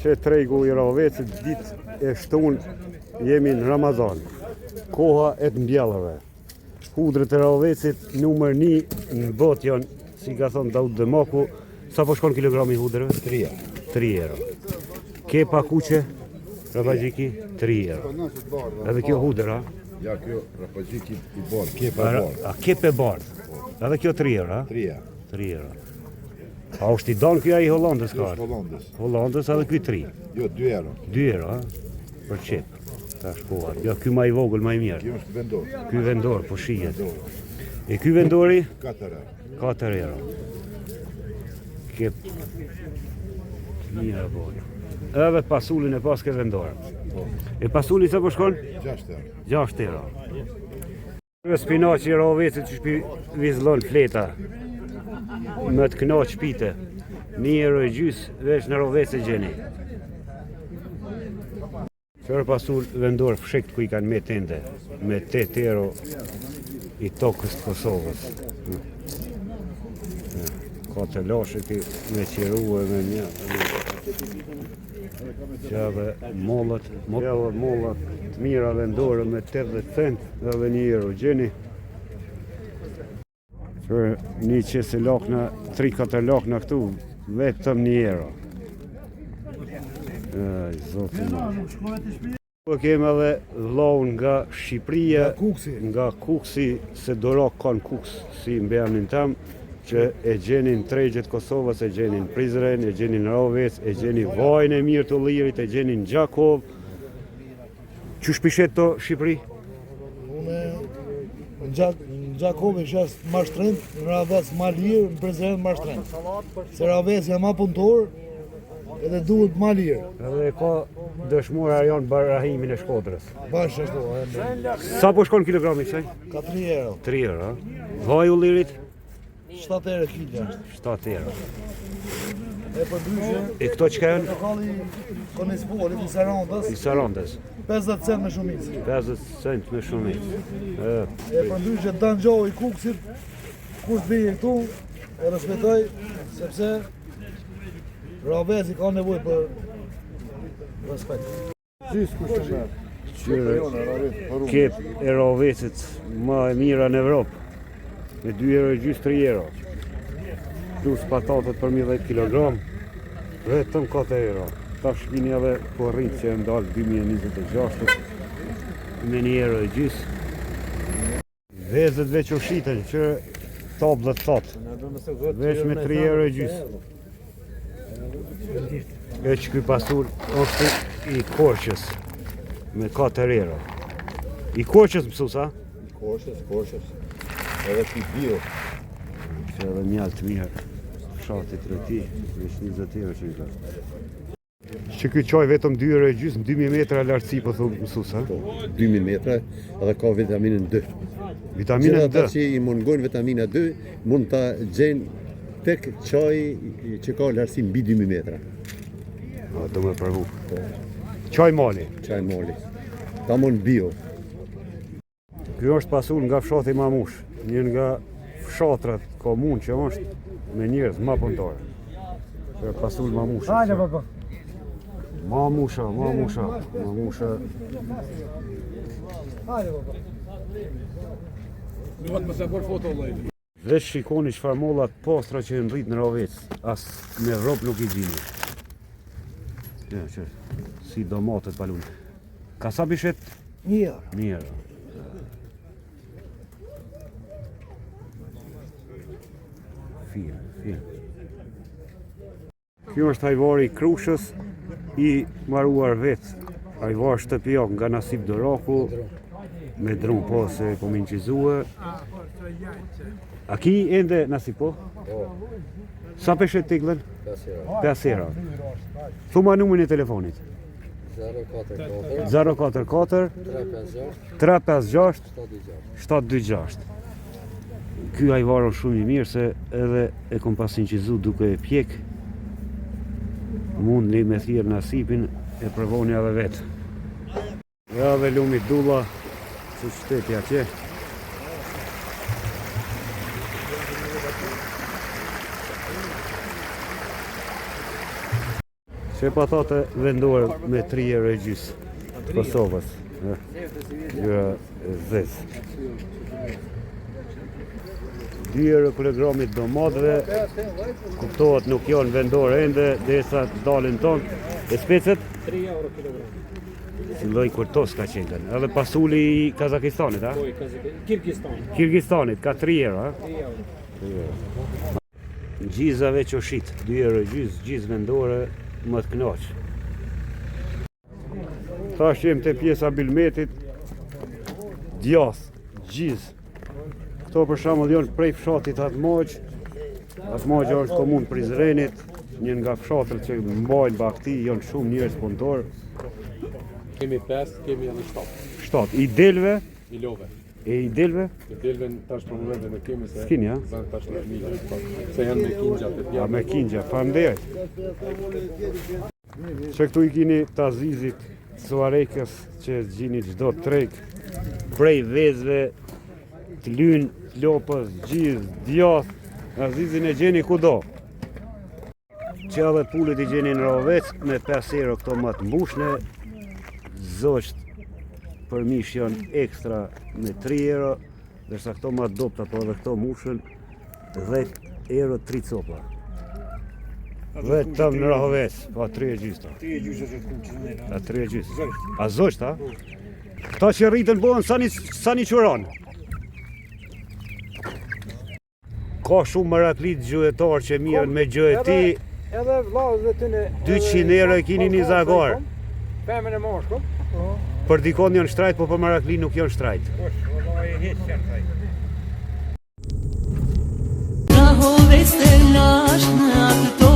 Që tregu I Ravecit ditë e shtunë jemi në Ramazan. Koha e të mbjellave. Hudrët e Ravecit numër 1 në botë janë, si ka thonë Daud Demaku, sa po shkon kilogrami hudrëve? 3 euro. Kepa kuqe, rapazhiki, 3 euro. Edhe kjo hudër, a? Ja, kjo rapazhiki I bardh, kepa e bardh. A kepa e bardh. Edhe kjo 3 euro, a? 3 euro. A është I donë kjo I Hollandës ka? Hollandës edhe kjo 3. Jo, 2 euro. 2 euro, a? Për qep. Ta shkohat. Jo, kjo ma I vogël, ma I mirë. Kjo është vendor. Ky vendor, po shijet. E ky vendori? 4 euro. 4 euro. Kep. Mira bojë. Edhe pasullin e pas ke vendor. E pasulli sa po shkon? 6 euro. 6 euro. Spinaci I Ravecit që shpi vizlon fleta. Me të knaq pite. 1 euro e gjys veç në Ravecit gjeni. Qërë pasull vendor fshekt ku I kanë me tende. Me 8 euro I tokës të Kosovës. Ka të lashe ki me qiruë me një. Që edhe mollat të mira vendore me 80 cent edhe 1 euro gjeni. Që një qese lakna, 3-4 lakna këtu, vetëm 1 euro. Zotin. Po kemë edhe vllaun nga Shqipëria, nga Kuksi, se Dorok kanë Kuks si mbjamnin tam, që e gjenin tregjet Kosovës, e gjenin Prizren, e gjenin Ravec, e gjenin vajnë e mirë të Ullirit, e gjenin Gjakov. Që shpishet to Shqipëri? Unë në Gjakov e shes ma shtrend, në Ravec ma lirë, në Prizren ma shtrend. Se Ravec janë ma punëtor, edhe duhet ma lirë. Edhe ka dëshmuar Arjan Barahimin e Shkodrës. Bashkë ashtu. Sa po shkon kilogrami kësaj? Ka 3 euro. 3 euro. Vaj Ullirit? 7 euro kilo është. 7 euro. E për ndryshe, E këto që kanë? lokalli Konespolit, I Sarandës, I Sarandës. 50 cent me shumicë. 50 cent me shumicë. E për ndryshe, Danxhau I Kuksit, kur të vijë këtu, e respektoj, sepse Raveci ka nevojë për respekt. Qyre kep e Ravecit ma e mira në Evropë. Me 2 euro e gjys 3 euro. Plus patatet për 10 kg, vetëm 4 euro. Tash vini edhe po rritë që e ndalë 2026 me 1 euro e gjys. Vezët veç u shiten që tablët thotë. Veç me 3 euro e gjys. E që këj pasur është I Korqës me 4 euro. I Korqës mësus, a? Korqës. Edhe ki bio. Që edhe mjallë të mirë, fshatit rëti, veç 20 euro që I ka. Që këj qaj vetëm 2 euro e gjys në 2000 metra lartësi, po thumë mësus, a? 2000 metra edhe ka vitaminën D. Vitaminën D. Që I mungojnë vitamina D, mund të gjenë tek qaj që ka lartësi mbi 2000 metra. A, do me përvu. Qaj mali. Qaj mali. Ta mund bio. Kjo është pasur nga fshati Mamush. Një nga fshatrat komun që është me njerëz ma punëtore. Që është pasur Mamusha. Hajde, baba. Mamusha. Hajde, baba. Duhet më se bërë foto lejnë. Veç shikoni çfarë mollat postra që në rrit në Ravec. As në Evropë nuk I gjini. Ja, që si domatet palun. Ka sa bishet? 1 euro. 1 euro. Fil. Kjo është ajvari I Krushës I maruar vetë. Ajvar shtëpijak nga Nasip Doraku me drum po se po minqizue. A ki ende Nasip po? Sa peshet tiglën? 5 euro. Thuma numrin e telefonit. 044 356 726. Ky ajvar është shumë I mirë se edhe e kom pas incizu duke e pjek. Mundni me thirr Nasipin e provoni edhe vetë. Ja dhe lumi Dulla, që qyteti atje. Që patate vendore me 3 euro e gjys Kosovës. Gjyra e zez. 2 euro kilogramit domatëve, kuptohet nuk janë vendore ende, derisa të dalin tonë. E specet? 3 euro kilogram. Si lloj kurtos ka qenë. Edhe pasuli i Kazakistanit, a? Kirgistanit ka 3 euro, a? 3 euro. Gjizave qoshit, 2 euro gjizë vendore, më të knaq. Tash jem te pjesa Bilmetit, djath, gjizë. Këto për shembull janë prej fshatit Atmoq. Atmoq është komunë Prizrenit, një nga fshatrat që mbajnë bakti, janë shumë njerëz punëtor. Kemi 5, kemi edhe 7. 7 i delve, I love. e i delve, I delven tash për momentin e kemi se S'kini, ja? zan tash në fëmijë. Se janë me kingja të ja djathtë. me kingja, faleminderit. Që këtu i kini Tazizit, Suarekës, që gjini çdo treg, prej vezve, të lynë, lopës, gjizë, djath, Azizin e gjeni kudo. Që edhe pullet i gjeni në Rovec, me 5 euro këto më të mbushne, zosht për mish janë ekstra me 3 euro, dërsa këto më të dopta, po edhe këto mushën 10 euro 3 copa. Vetëm në Rahovec, pa 3 e gjys ta. 3 e gjys është kumë. A 3 e gjys. A zosht, a? Këta që rritën bohen sa një quran. Ka shumë maraklit gjuetar që mirën me gjueti, Edhe vllazëve ty në 200 euro e kini një zagar. Femën e moshkull. Për dikon janë shtrajt, po për marakli nuk janë shtrajt. Rahovec të nash në atë